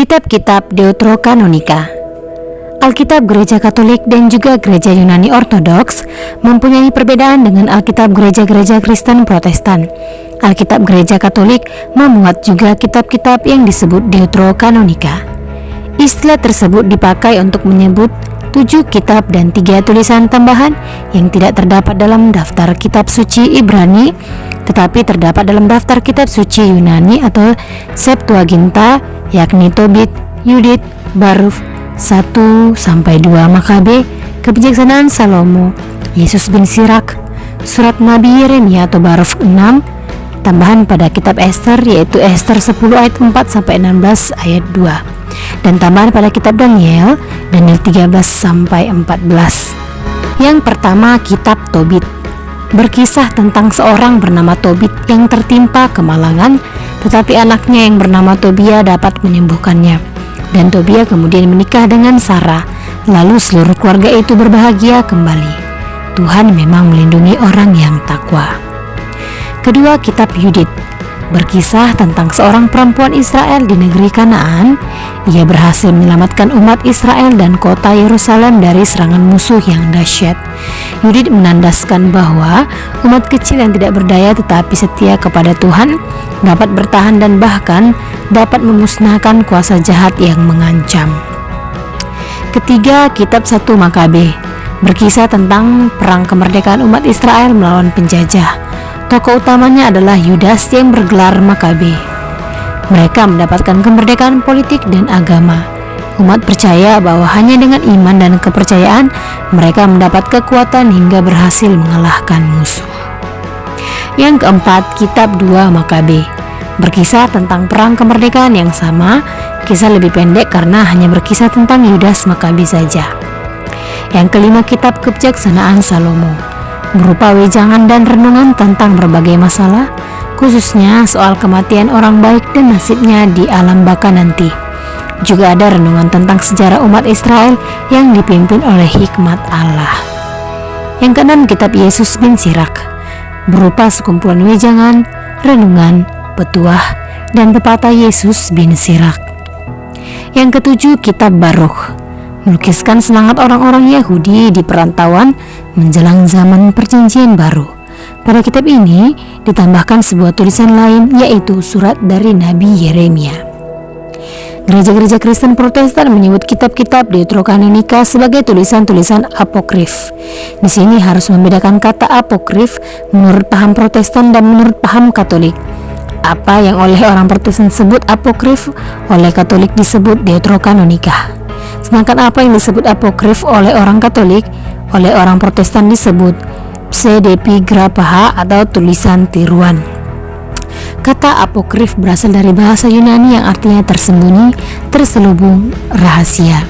Kitab-kitab Deuterokanonika. Alkitab Gereja Katolik dan juga Gereja Yunani Ortodoks mempunyai perbedaan dengan Alkitab gereja-gereja Kristen Protestan. Alkitab Gereja Katolik memuat juga kitab-kitab yang disebut Deuterokanonika. Istilah tersebut dipakai untuk menyebut 7 kitab dan 3 tulisan tambahan yang tidak terdapat dalam daftar kitab suci Ibrani, tetapi terdapat dalam daftar kitab suci Yunani atau Septuaginta, yakni Tobit, Yudit, Baruf, 1-2 Makabe, Kebijaksanaan Salomo, Yesus bin Sirak, Surat Nabi Yeremia atau Baruf 6, tambahan pada kitab Ester yaitu Ester 10 ayat 4-16 ayat 2, dan tambahan pada kitab Daniel 13-14. Yang pertama, kitab Tobit. Berkisah tentang seorang bernama Tobit yang tertimpa kemalangan, tetapi anaknya yang bernama Tobia dapat menyembuhkannya. Dan Tobia kemudian menikah dengan Sarah, lalu seluruh keluarga itu berbahagia kembali. Tuhan memang melindungi orang yang takwa. Kedua, kitab Yudit. Berkisah tentang seorang perempuan Israel di negeri Kanaan. Ia berhasil menyelamatkan umat Israel dan kota Yerusalem dari serangan musuh yang dahsyat. Yudit menandaskan bahwa umat kecil yang tidak berdaya tetapi setia kepada Tuhan dapat bertahan dan bahkan dapat memusnahkan kuasa jahat yang mengancam. Ketiga, kitab 1 Makabe. Berkisah tentang perang kemerdekaan umat Israel melawan penjajah. Tokoh utamanya adalah Yudas yang bergelar Makabe. Mereka mendapatkan kemerdekaan politik dan agama. Umat percaya bahwa hanya dengan iman dan kepercayaan mereka mendapat kekuatan hingga berhasil mengalahkan musuh. Yang keempat, kitab 2 Makabe. Berkisah tentang perang kemerdekaan yang sama, kisah lebih pendek karena hanya berkisah tentang Yudas Makabe saja. Yang kelima, kitab Kebijaksanaan Salomo. Berupa wejangan dan renungan tentang berbagai masalah, khususnya soal kematian orang baik dan nasibnya di alam baka nanti. Juga ada renungan tentang sejarah umat Israel yang dipimpin oleh hikmat Allah. Yang keenam, kitab Yesus bin Sirak. Berupa sekumpulan wejangan, renungan, petuah, dan pepatah Yesus bin Sirak. Yang ketujuh, kitab Barukh. Melukiskan semangat orang-orang Yahudi di perantauan menjelang zaman Perjanjian Baru. Pada kitab ini ditambahkan sebuah tulisan lain, yaitu surat dari Nabi Yeremia. Gereja-gereja Kristen Protestan menyebut kitab-kitab Deuterokanonika sebagai tulisan-tulisan apokrif. Di sini harus membedakan kata apokrif menurut paham Protestan dan menurut paham Katolik. Apa yang oleh orang Protestan disebut apokrif, oleh Katolik disebut Deuterokanonika. Sedangkan apa yang disebut apokrif oleh orang Katolik, oleh orang Protestan disebut pseudepigrapha atau tulisan tiruan. Kata apokrif berasal dari bahasa Yunani yang artinya tersembunyi, terselubung, rahasia.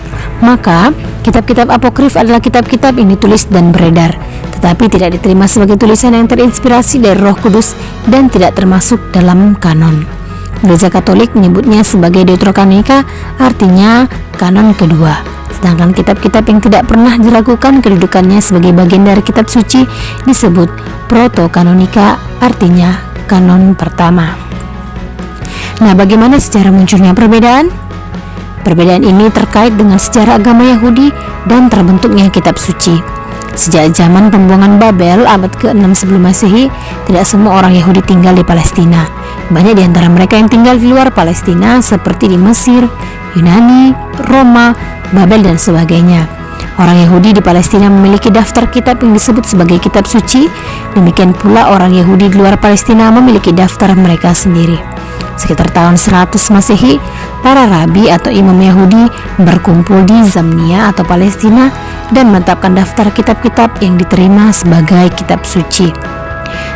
Maka, kitab-kitab apokrif adalah kitab-kitab yang ditulis dan beredar, tetapi tidak diterima sebagai tulisan yang terinspirasi dari Roh Kudus dan tidak termasuk dalam kanon. Gereja Katolik menyebutnya sebagai Deuterokanonika, artinya kanon kedua. Sedangkan kitab-kitab yang tidak pernah diragukan kedudukannya sebagai bagian dari kitab suci disebut Protokanonika, artinya kanon pertama. Nah, bagaimana secara munculnya perbedaan? Perbedaan ini terkait dengan sejarah agama Yahudi dan terbentuknya kitab suci. Sejak zaman pembuangan Babel abad ke-6 sebelum Masehi, tidak semua orang Yahudi tinggal di Palestina. Banyak di antara mereka yang tinggal di luar Palestina seperti di Mesir, Yunani, Roma, Babel dan sebagainya. Orang Yahudi di Palestina memiliki daftar kitab yang disebut sebagai kitab suci. Demikian pula orang Yahudi di luar Palestina memiliki daftar mereka sendiri. Sekitar tahun 100 Masehi, para rabi atau imam Yahudi berkumpul di Zamnia atau Palestina dan menetapkan daftar kitab-kitab yang diterima sebagai kitab suci.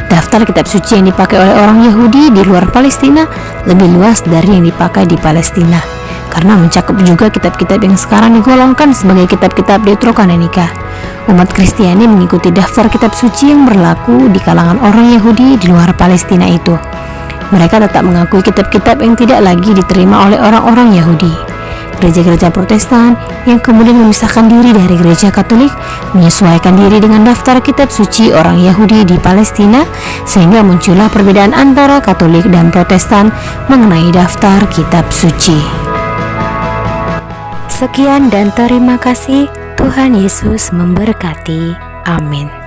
Daftar kitab suci yang dipakai oleh orang Yahudi di luar Palestina lebih luas dari yang dipakai di Palestina, karena mencakup juga kitab-kitab yang sekarang digolongkan sebagai kitab-kitab Deuterokanonika. Umat Kristiani mengikuti daftar kitab suci yang berlaku di kalangan orang Yahudi di luar Palestina itu. Mereka tetap mengakui kitab-kitab yang tidak lagi diterima oleh orang-orang Yahudi. Gereja-gereja Protestan yang kemudian memisahkan diri dari gereja Katolik menyesuaikan diri dengan daftar kitab suci orang Yahudi di Palestina, sehingga muncullah perbedaan antara Katolik dan Protestan mengenai daftar kitab suci. Sekian dan terima kasih. Tuhan Yesus memberkati. Amin.